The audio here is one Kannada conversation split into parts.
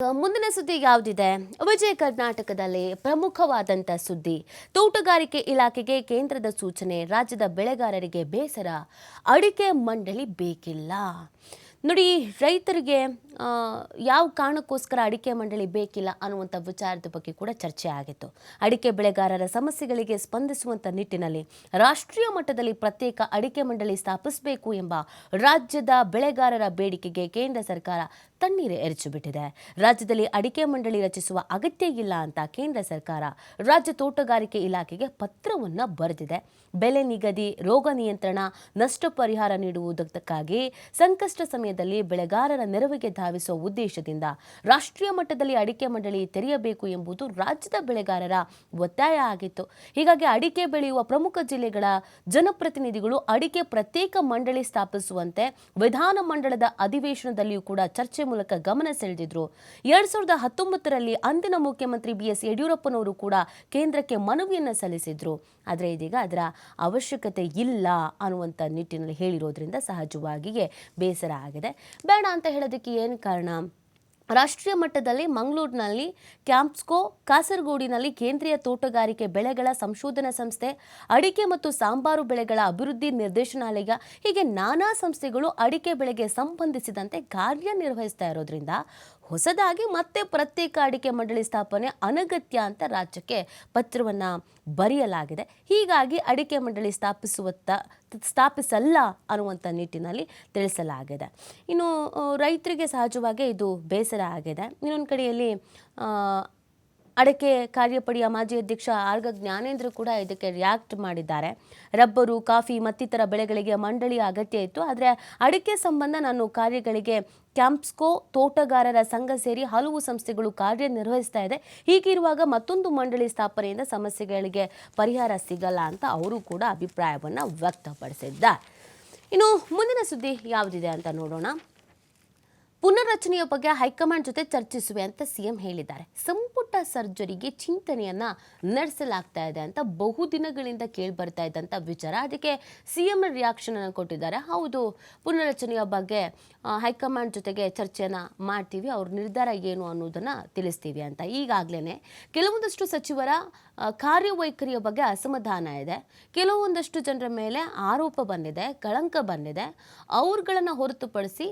ಮುಂದಿನ ಸುದ್ದಿ ಯಾವುದಿದೆ? ವಿಜಯ ಕರ್ನಾಟಕದಲ್ಲಿ ಪ್ರಮುಖವಾದಂಥ ಸುದ್ದಿ. ತೋಟಗಾರಿಕೆ ಇಲಾಖೆಗೆ ಕೇಂದ್ರದ ಸೂಚನೆ, ರಾಜ್ಯದ ಬೆಳೆಗಾರರಿಗೆ ಬೇಸರ, ಅಡಿಕೆ ಮಂಡಳಿ ಬೇಕಿಲ್ಲ. ನೋಡಿ, ರೈತರಿಗೆ ಯಾವ ಕಾರಣಕ್ಕೋಸ್ಕರ ಅಡಿಕೆ ಮಂಡಳಿ ಬೇಕಿಲ್ಲ ಅನ್ನುವಂಥ ವಿಚಾರದ ಬಗ್ಗೆ ಕೂಡ ಚರ್ಚೆ ಆಗಿತ್ತು. ಅಡಿಕೆ ಬೆಳೆಗಾರರ ಸಮಸ್ಯೆಗಳಿಗೆ ಸ್ಪಂದಿಸುವಂಥ ನಿಟ್ಟಿನಲ್ಲಿ ರಾಷ್ಟ್ರೀಯ ಮಟ್ಟದಲ್ಲಿ ಪ್ರತ್ಯೇಕ ಅಡಿಕೆ ಮಂಡಳಿ ಸ್ಥಾಪಿಸಬೇಕು ಎಂಬ ರಾಜ್ಯದ ಬೆಳೆಗಾರರ ಬೇಡಿಕೆಗೆ ಕೇಂದ್ರ ಸರ್ಕಾರ ತಣ್ಣೀರು ಎರಚಿಬಿಟ್ಟಿದೆ. ರಾಜ್ಯದಲ್ಲಿ ಅಡಿಕೆ ಮಂಡಳಿ ರಚಿಸುವ ಅಗತ್ಯ ಇಲ್ಲ ಅಂತ ಕೇಂದ್ರ ಸರ್ಕಾರ ರಾಜ್ಯ ತೋಟಗಾರಿಕೆ ಇಲಾಖೆಗೆ ಪತ್ರವನ್ನು ಬರೆದಿದೆ. ಬೆಲೆ ನಿಗದಿ, ರೋಗ ನಿಯಂತ್ರಣ, ನಷ್ಟ ಪರಿಹಾರ ನೀಡುವುದಕ್ಕಾಗಿ ಸಂಕಷ್ಟ ಸಮಯದಲ್ಲಿ ಬೆಳೆಗಾರರ ನೆರವಿಗೆ ಧಾವಿಸುವ ಉದ್ದೇಶದಿಂದ ರಾಷ್ಟ್ರೀಯ ಮಟ್ಟದಲ್ಲಿ ಅಡಿಕೆ ಮಂಡಳಿ ತೆರೆಯಬೇಕು ಎಂಬುದು ರಾಜ್ಯದ ಬೆಳೆಗಾರರ ಒತ್ತಾಯ ಆಗಿತ್ತು. ಹೀಗಾಗಿ ಅಡಿಕೆ ಬೆಳೆಯುವ ಪ್ರಮುಖ ಜಿಲ್ಲೆಗಳ ಜನಪ್ರತಿನಿಧಿಗಳು ಅಡಿಕೆ ಪ್ರತ್ಯೇಕ ಮಂಡಳಿ ಸ್ಥಾಪಿಸುವಂತೆ ವಿಧಾನಮಂಡಲದ ಅಧಿವೇಶನದಲ್ಲಿಯೂ ಕೂಡ ಚರ್ಚೆ ಮೂಲಕ ಗಮನ ಸೆಳೆದಿದ್ರು. 2019ರಲ್ಲಿ ಅಂದಿನ ಮುಖ್ಯಮಂತ್ರಿ BS ಯಡಿಯೂರಪ್ಪನವರು ಕೂಡ ಕೇಂದ್ರಕ್ಕೆ ಮನವಿಯನ್ನು ಸಲ್ಲಿಸಿದ್ರು. ಆದರೆ ಇದೀಗ ಅದರ ಅವಶ್ಯಕತೆ ಇಲ್ಲ ಅನ್ನುವಂಥ ನಿಟ್ಟಿನಲ್ಲಿ ಹೇಳಿರೋದ್ರಿಂದ ಸಹಜವಾಗಿಯೇ ಬೇಸರ ಆಗಿದೆ. ಬೇಡ ಅಂತ ಹೇಳೋದಕ್ಕೆ ಏನು ಕಾರಣ? ರಾಷ್ಟ್ರೀಯ ಮಟ್ಟದಲ್ಲಿ ಮಂಗಳೂರಿನಲ್ಲಿ ಕ್ಯಾಂಪ್ಸ್ಕೋ, ಕಾಸರಗೋಡಿನಲ್ಲಿ ಕೇಂದ್ರೀಯ ತೋಟಗಾರಿಕೆ ಬೆಳೆಗಳ ಸಂಶೋಧನಾ ಸಂಸ್ಥೆ, ಅಡಿಕೆ ಮತ್ತು ಸಾಂಬಾರು ಬೆಳೆಗಳ ಅಭಿವೃದ್ಧಿ ನಿರ್ದೇಶನಾಲಯ, ಹೀಗೆ ನಾನಾ ಸಂಸ್ಥೆಗಳು ಅಡಿಕೆ ಬೆಳೆಗೆ ಸಂಬಂಧಿಸಿದಂತೆ ಕಾರ್ಯನಿರ್ವಹಿಸ್ತಾ ಇರೋದ್ರಿಂದ ಹೊಸದಾಗಿ ಮತ್ತೆ ಪ್ರತ್ಯೇಕ ಅಡಿಕೆ ಮಂಡಳಿ ಸ್ಥಾಪನೆ ಅನಗತ್ಯ ಅಂತ ರಾಜ್ಯಕ್ಕೆ ಪತ್ರವನ್ನು ಬರೆಯಲಾಗಿದೆ. ಹೀಗಾಗಿ ಅಡಿಕೆ ಮಂಡಳಿ ಸ್ಥಾಪಿಸಲ್ಲ ಅನ್ನುವಂಥ ನಿಟ್ಟಿನಲ್ಲಿ ತಿಳಿಸಲಾಗಿದೆ. ಇನ್ನು ರೈತರಿಗೆ ಸಹಜವಾಗಿ ಇದು ಬೇಸರ ಆಗಿದೆ. ಇನ್ನೊಂದು ಕಡೆಯಲ್ಲಿ ಅಡಕೆ ಕಾರ್ಯಪಡೆಯ ಮಾಜಿ ಅಧ್ಯಕ್ಷ ಆರ್ಗ ಜ್ಞಾನೇಂದ್ರ ಕೂಡ ಇದಕ್ಕೆ ರಿಯಾಕ್ಟ್ ಮಾಡಿದ್ದಾರೆ. ರಬ್ಬರು, ಕಾಫಿ ಮತ್ತಿತರ ಬೆಳೆಗಳಿಗೆ ಮಂಡಳಿಯ ಅಗತ್ಯ ಇತ್ತು, ಆದರೆ ಅಡಿಕೆ ಸಂಬಂಧ ನಾನು ಕಾರ್ಯಗಳಿಗೆ ಕ್ಯಾಂಪ್ಸ್ಕೋ, ತೋಟಗಾರರ ಸಂಘ ಸೇರಿ ಹಲವು ಸಂಸ್ಥೆಗಳು ಕಾರ್ಯನಿರ್ವಹಿಸ್ತಾ ಇದೆ. ಹೀಗಿರುವಾಗ ಮತ್ತೊಂದು ಮಂಡಳಿ ಸ್ಥಾಪನೆಯಿಂದ ಸಮಸ್ಯೆಗಳಿಗೆ ಪರಿಹಾರ ಸಿಗಲ್ಲ ಅಂತ ಅವರು ಕೂಡ ಅಭಿಪ್ರಾಯವನ್ನು ವ್ಯಕ್ತಪಡಿಸಿದ್ದಾರೆ. ಇನ್ನು ಮುಂದಿನ ಸುದ್ದಿ ಯಾವುದಿದೆ ಅಂತ ನೋಡೋಣ. ಪುನರ್ರಚನೆಯ ಬಗ್ಗೆ ಹೈಕಮಾಂಡ್ ಜೊತೆ ಚರ್ಚಿಸುವೆ ಅಂತ ಸಿಎಂ ಹೇಳಿದ್ದಾರೆ. ಸಂಪುಟ ಸರ್ಜರಿಗೆ ಚಿಂತನೆಯನ್ನ ನಡೆಸಲಾಗ್ತಾ ಇದೆ ಅಂತ ಬಹುದಿನಗಳಿಂದ ಕೇಳಿಬರ್ತಾ ಇದ್ದಂಥ ವಿಚಾರ. ಅದಕ್ಕೆ ಸಿಎಂ ರಿಯಾಕ್ಷನ್ ಅನ್ನು ಕೊಟ್ಟಿದ್ದಾರೆ. ಹೌದು, ಪುನರ್ರಚನೆಯ ಬಗ್ಗೆ ಹೈಕಮಾಂಡ್ ಜೊತೆಗೆ ಚರ್ಚೆಯನ್ನ ಮಾಡ್ತೀವಿ, ಅವ್ರ ನಿರ್ಧಾರ ಏನು ಅನ್ನೋದನ್ನ ತಿಳಿಸ್ತೀವಿ ಅಂತ. ಈಗಾಗಲೇ ಕೆಲವೊಂದಷ್ಟು ಸಚಿವರ ಕಾರ್ಯವೈಖರಿಯ ಬಗ್ಗೆ ಅಸಮಾಧಾನ ಇದೆ. ಕೆಲವೊಂದಷ್ಟು ಜನರ ಮೇಲೆ ಆರೋಪ ಬಂದಿದೆ, ಕಳಂಕ ಬಂದಿದೆ. ಅವ್ರುಗಳನ್ನು ಹೊರತುಪಡಿಸಿ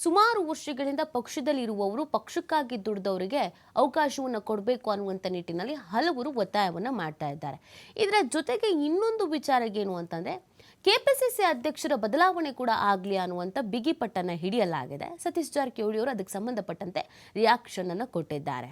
ಸುಮಾರು ವರ್ಷಗಳಿಂದ ಪಕ್ಷದಲ್ಲಿ ಇರುವವರು, ಪಕ್ಷಕ್ಕಾಗಿ ದುಡಿದವರಿಗೆ ಅವಕಾಶವನ್ನು ಕೊಡಬೇಕು ಅನ್ನುವಂಥ ನಿಟ್ಟಿನಲ್ಲಿ ಹಲವರು ಒತ್ತಾಯವನ್ನು ಮಾಡ್ತಾ ಇದ್ದಾರೆ. ಇದರ ಜೊತೆಗೆ ಇನ್ನೊಂದು ವಿಚಾರ ಏನು ಅಂತಂದರೆ, ಕೆಪಿಸಿಸಿ ಅಧ್ಯಕ್ಷರ ಬದಲಾವಣೆ ಕೂಡ ಆಗಲಿ ಅನ್ನುವಂಥ ಬಿಗಿಪಟ್ಟನ್ನು ಹಿಡಿಯಲಾಗಿದೆ. ಸತೀಶ್ ಜಾರಕಿಹೊಳಿ ಅವರು ಅದಕ್ಕೆ ಸಂಬಂಧಪಟ್ಟಂತೆ ರಿಯಾಕ್ಷನ್ ಅನ್ನು ಕೊಟ್ಟಿದ್ದಾರೆ.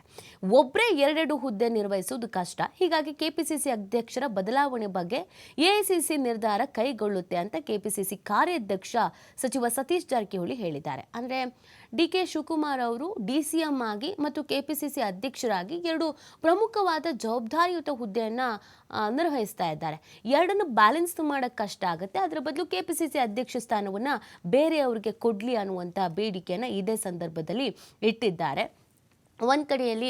ಒಬ್ಬರೇ ಎರಡೆರಡು ಹುದ್ದೆ ನಿರ್ವಹಿಸುವುದು ಕಷ್ಟ, ಹೀಗಾಗಿ ಕೆಪಿಸಿಸಿ ಅಧ್ಯಕ್ಷರ ಬದಲಾವಣೆ ಬಗ್ಗೆ ಎಐಸಿಸಿ ನಿರ್ಧಾರ ಕೈಗೊಳ್ಳುತ್ತೆ ಅಂತ ಕೆಪಿಸಿಸಿ ಕಾರ್ಯಾಧ್ಯಕ್ಷ ಸಚಿವ ಸತೀಶ್ ಜಾರಕಿಹೊಳಿ ಹೇಳಿದ್ದಾರೆ. ಅಂದರೆ DK ಶಿವಕುಮಾರ್ ಅವರು DCM ಆಗಿ ಮತ್ತು ಕೆಪಿಸಿಸಿ ಅಧ್ಯಕ್ಷರಾಗಿ ಎರಡು ಪ್ರಮುಖವಾದ ಜವಾಬ್ದಾರಿಯುತ ಹುದ್ದೆಯನ್ನು ನಿರ್ವಹಿಸ್ತಾ ಇದ್ದಾರೆ. ಎರಡನ್ನು ಬ್ಯಾಲೆನ್ಸ್ ಮಾಡೋಕ್ಕೆ ಕಷ್ಟ ಆಗುತ್ತೆ. ಅದರ ಬದಲು ಕೆಪಿಸಿಸಿ ಅಧ್ಯಕ್ಷ ಸ್ಥಾನವನ್ನು ಬೇರೆಯವರಿಗೆ ಕೊಡಲಿ ಅನ್ನುವಂಥ ಬೇಡಿಕೆಯನ್ನು ಇದೇ ಸಂದರ್ಭದಲ್ಲಿ ಇಟ್ಟಿದ್ದಾರೆ. ಒಂದು ಕಡೆಯಲ್ಲಿ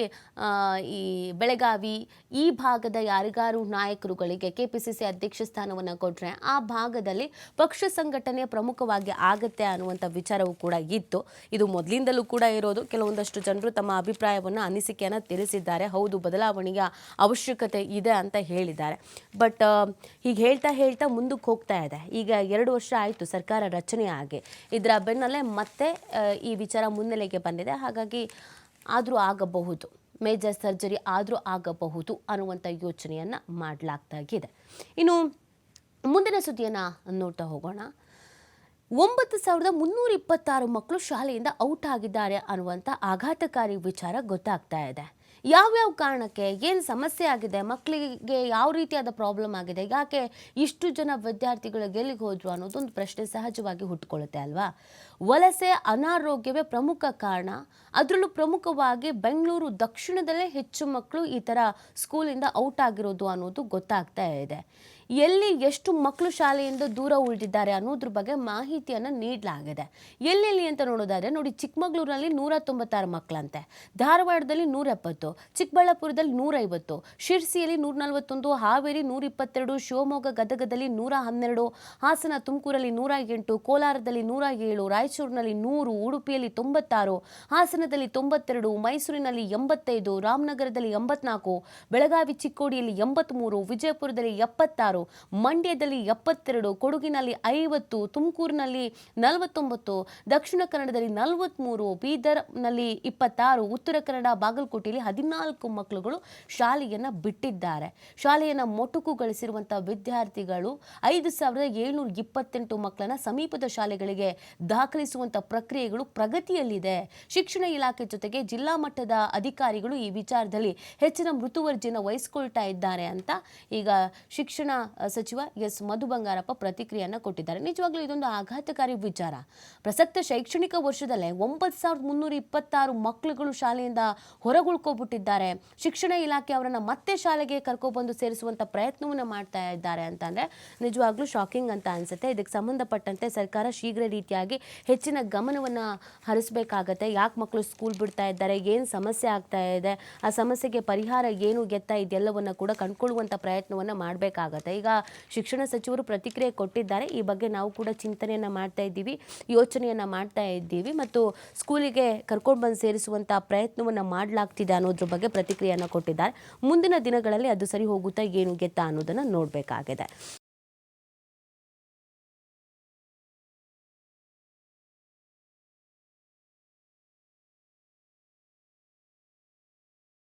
ಈ ಬೆಳಗಾವಿ ಈ ಭಾಗದ ಯಾರಿಗಾರು ನಾಯಕರುಗಳಿಗೆ ಕೆಪಿಸಿಸಿ ಅಧ್ಯಕ್ಷ ಸ್ಥಾನವನ್ನು ಕೊಟ್ಟರೆ ಆ ಭಾಗದಲ್ಲಿ ಪಕ್ಷ ಸಂಘಟನೆ ಪ್ರಮುಖವಾಗಿ ಆಗುತ್ತೆ ಅನ್ನುವಂಥ ವಿಚಾರವೂ ಕೂಡ ಇತ್ತು. ಇದು ಮೊದಲಿಂದಲೂ ಕೂಡ ಇರೋದು. ಕೆಲವೊಂದಷ್ಟು ಜನರು ತಮ್ಮ ಅಭಿಪ್ರಾಯವನ್ನು, ಅನಿಸಿಕೆಯನ್ನು ತಿಳಿಸಿದ್ದಾರೆ. ಹೌದು, ಬದಲಾವಣೆಯ ಅವಶ್ಯಕತೆ ಇದೆ ಅಂತ ಹೇಳಿದ್ದಾರೆ. ಬಟ್ ಹೀಗೆ ಹೇಳ್ತಾ ಮುಂದಕ್ಕೆ ಹೋಗ್ತಾ ಇದೆ. ಈಗ 2 ವರ್ಷ ಆಯಿತು ಸರ್ಕಾರ ರಚನೆ ಆಗಿ. ಇದರ ಬೆನ್ನಲ್ಲೇ ಮತ್ತೆ ಈ ವಿಚಾರ ಮುನ್ನೆಲೆಗೆ ಬಂದಿದೆ. ಹಾಗಾಗಿ ಆದರೂ ಆಗಬಹುದು, ಮೇಜರ್ ಸರ್ಜರಿ ಆದರೂ ಆಗಬಹುದು ಅನ್ನುವಂಥ ಯೋಚನೆಯನ್ನು ಮಾಡಲಾಗ್ತಾಗಿದೆ. ಇನ್ನು ಮುಂದಿನ ಸುದ್ದಿಯನ್ನು ನೋಡ್ತಾ ಹೋಗೋಣ. 9,326 ಮಕ್ಕಳು ಶಾಲೆಯಿಂದ ಔಟ್ ಆಗಿದ್ದಾರೆ ಅನ್ನುವಂಥ ಆಘಾತಕಾರಿ ವಿಚಾರ ಗೊತ್ತಾಗ್ತಾ ಇದೆ. ಯಾವ್ಯಾವ ಕಾರಣಕ್ಕೆ, ಏನು ಸಮಸ್ಯೆ ಆಗಿದೆ, ಮಕ್ಕಳಿಗೆ ಯಾವ ರೀತಿಯಾದ ಪ್ರಾಬ್ಲಮ್ ಆಗಿದೆ, ಯಾಕೆ ಇಷ್ಟು ಜನ ವಿದ್ಯಾರ್ಥಿಗಳು ಎಲ್ಲಿಗೆ ಹೋದ್ರು ಅನ್ನೋದೊಂದು ಪ್ರಶ್ನೆ ಸಹಜವಾಗಿ ಹುಟ್ಟುಕೊಳ್ಳುತ್ತೆ ಅಲ್ವಾ. ವಲಸೆ, ಅನಾರೋಗ್ಯವೇ ಪ್ರಮುಖ ಕಾರಣ. ಅದರಲ್ಲೂ ಪ್ರಮುಖವಾಗಿ ಬೆಂಗಳೂರು ದಕ್ಷಿಣದಲ್ಲೇ ಹೆಚ್ಚು ಮಕ್ಕಳು ಈ ಥರ ಸ್ಕೂಲಿಂದ ಔಟ್ ಆಗಿರೋದು ಅನ್ನೋದು ಗೊತ್ತಾಗ್ತಾ ಇದೆ. ಎಲ್ಲಿ ಎಷ್ಟು ಮಕ್ಕಳು ಶಾಲೆಯಿಂದ ದೂರ ಉಳಿದಿದ್ದಾರೆ ಅನ್ನೋದ್ರ ಬಗ್ಗೆ ಮಾಹಿತಿಯನ್ನು ನೀಡಲಾಗಿದೆ. ಎಲ್ಲೆಲ್ಲಿ ಅಂತ ನೋಡೋದಾದ್ರೆ ನೋಡಿ, ಚಿಕ್ಕಮಗಳೂರಿನಲ್ಲಿ 196 ಮಕ್ಕಳಂತೆ, ಧಾರವಾಡದಲ್ಲಿ 170, ಚಿಕ್ಕಬಳ್ಳಾಪುರದಲ್ಲಿ 150, ಶಿರ್ಸಿಯಲ್ಲಿ 141, ಹಾವೇರಿ 122, ಶಿವಮೊಗ್ಗ ಗದಗದಲ್ಲಿ 112, ಹಾಸನ ತುಮಕೂರಲ್ಲಿ 108, ಕೋಲಾರದಲ್ಲಿ 107, ರಾಯಚೂರಿನಲ್ಲಿ 100, ಉಡುಪಿಯಲ್ಲಿ 96, ಹಾಸನದಲ್ಲಿ 92, ಮೈಸೂರಿನಲ್ಲಿ 85, ರಾಮನಗರದಲ್ಲಿ 84, ಬೆಳಗಾವಿ ಚಿಕ್ಕೋಡಿಯಲ್ಲಿ 83, ವಿಜಯಪುರದಲ್ಲಿ 76, ಮಂಡ್ಯದಲ್ಲಿ 72, ಕೊಡಗಿನಲ್ಲಿ 50, ತುಮಕೂರಿನಲ್ಲಿ 49, ದಕ್ಷಿಣ ಕನ್ನಡದಲ್ಲಿ 43, ಬೀದರ್ನಲ್ಲಿ 26, ಉತ್ತರ ಕನ್ನಡ ಬಾಗಲಕೋಟೆಯಲ್ಲಿ 14 ಮಕ್ಕಳುಗಳು ಶಾಲೆಯನ್ನು ಬಿಟ್ಟಿದ್ದಾರೆ. ಶಾಲೆಯನ್ನು ಮೊಟಕುಗೊಳಿಸಿರುವಂತಹ ವಿದ್ಯಾರ್ಥಿಗಳು 5728 ಮಕ್ಕಳನ್ನ ಸಮೀಪದ ಶಾಲೆಗಳಿಗೆ ದಾಖಲಿಸುವಂತ ಪ್ರಕ್ರಿಯೆಗಳು ಪ್ರಗತಿಯಲ್ಲಿದೆ. ಶಿಕ್ಷಣ ಇಲಾಖೆ ಜೊತೆಗೆ ಜಿಲ್ಲಾ ಮಟ್ಟದ ಅಧಿಕಾರಿಗಳು ಈ ವಿಚಾರದಲ್ಲಿ ಹೆಚ್ಚಿನ ಮುತುವರ್ಜಿಯನ್ನು ವಹಿಸಿಕೊಳ್ತಾ ಇದ್ದಾರೆ ಅಂತ ಈಗ ಶಿಕ್ಷಣ ಸಚಿವ ಎಸ್ ಮಧು ಬಂಗಾರಪ್ಪ ಪ್ರತಿಕ್ರಿಯೆಯನ್ನು ಕೊಟ್ಟಿದ್ದಾರೆ. ನಿಜವಾಗ್ಲೂ ಇದೊಂದು ಆಘಾತಕಾರಿ ವಿಚಾರ. ಪ್ರಸಕ್ತ ಶೈಕ್ಷಣಿಕ ವರ್ಷದಲ್ಲೇ 9326 ಮಕ್ಕಳುಗಳು ಶಾಲೆಯಿಂದ ಹೊರಗುಳ್ಕೊಬಿಟ್ಟಿದ್ದಾರೆ. ಶಿಕ್ಷಣ ಇಲಾಖೆ ಅವರನ್ನ ಮತ್ತೆ ಶಾಲೆಗೆ ಕರ್ಕೊಬಂದು ಸೇರಿಸುವಂತ ಪ್ರಯತ್ನವನ್ನ ಮಾಡ್ತಾ ಇದ್ದಾರೆ ಅಂತಂದ್ರೆ ನಿಜವಾಗ್ಲೂ ಶಾಕಿಂಗ್ ಅಂತ ಅನ್ಸುತ್ತೆ. ಇದಕ್ಕೆ ಸಂಬಂಧಪಟ್ಟಂತೆ ಸರ್ಕಾರ ಶೀಘ್ರ ರೀತಿಯಾಗಿ ಹೆಚ್ಚಿನ ಗಮನವನ್ನ ಹರಿಸಬೇಕಾಗತ್ತೆ. ಯಾಕೆ ಮಕ್ಕಳು ಸ್ಕೂಲ್ ಬಿಡ್ತಾ ಇದ್ದಾರೆ, ಏನು ಸಮಸ್ಯೆ ಆಗ್ತಾ ಇದೆ, ಆ ಸಮಸ್ಯೆಗೆ ಪರಿಹಾರ ಏನು ಗೆತ್ತ ಇದೆಲ್ಲವನ್ನ ಕೂಡ ಕಂಡುಕೊಳ್ಳುವಂತ ಪ್ರಯತ್ನವನ್ನ ಮಾಡಬೇಕಾಗತ್ತೆ. ಈಗ ಶಿಕ್ಷಣ ಸಚಿವರು ಪ್ರತಿಕ್ರಿಯೆ ಕೊಟ್ಟಿದ್ದಾರೆ. ಈ ಬಗ್ಗೆ ನಾವು ಕೂಡ ಚಿಂತನೆಯನ್ನ ಮಾಡ್ತಾ ಇದ್ದೀವಿ, ಯೋಚನೆಯನ್ನ ಮಾಡ್ತಾ ಇದ್ದೀವಿ ಮತ್ತು ಸ್ಕೂಲಿಗೆ ಕರ್ಕೊಂಡು ಬಂದು ಸೇರಿಸುವಂತ ಪ್ರಯತ್ನವನ್ನ ಮಾಡಲಾಗ್ತಿದೆ ಅನ್ನೋದ್ರ ಬಗ್ಗೆ ಪ್ರತಿಕ್ರಿಯೆಯನ್ನ ಕೊಟ್ಟಿದ್ದಾರೆ. ಮುಂದಿನ ದಿನಗಳಲ್ಲಿ ಅದು ಸರಿ ಹೋಗುತ್ತಾ ಏನು ಗೆತ್ತ ಅನ್ನೋದನ್ನ ನೋಡಬೇಕಾಗಿದೆ.